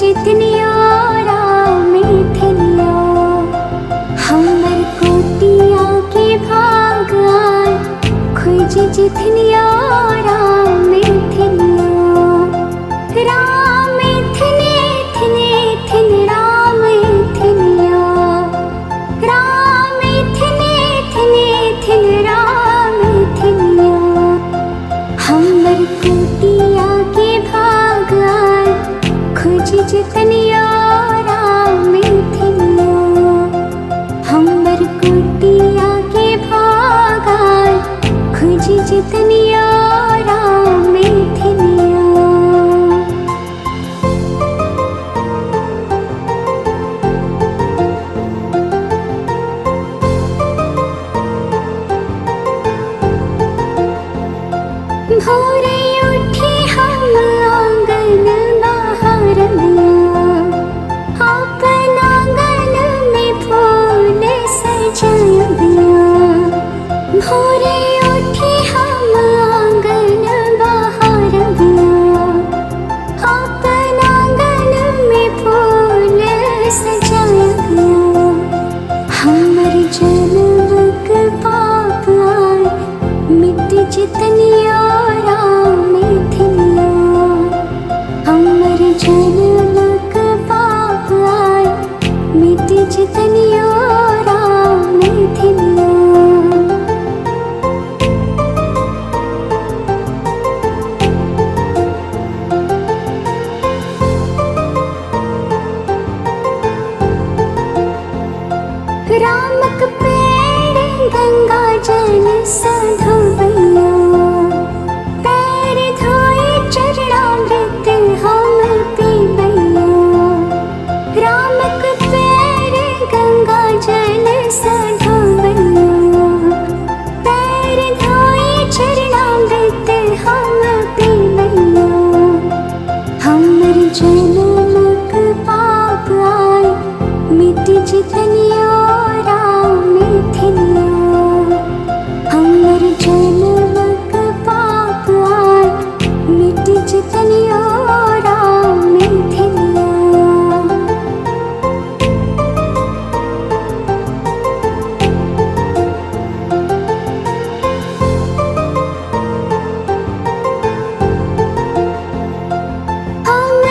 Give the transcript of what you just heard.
जितनिया मैथिलिया हमर कोटिया के भाग आए खोज जितनिया मैथिलिया राम थिने थिने थिन राम थिनिया राम थिने थिने थिन राम थिनिया हमर कोटिया के भाग आए खोज जितनिया मैथिलिया हमर कोटिया के भाग आए खोज जितनिया मैथिलिया भोरे उठे हम आंगन बाहर में अपन आंगन में फूल सजाया दिया भोरे उठे हम आंगन बाहर में अपन आंगन में फूल सजाया दिया हमर जन्म के पाप आए मिट जितनिया मैथिलिया हमर जन्म के पाप आए मिट जितनिया मैथिलिया रामक पैर गंगा जल सधोबैया पैर धोए चरणामृत हम पीबैया रामक पैर गंगा जल सधोबैया पैर धोए चरणामृत हम पीबैया हमर जन्मक पाप आए मिट जितनिया मैथिलिया हमर जन्मक पाप आए मिट जितनिया मैथिलिया हम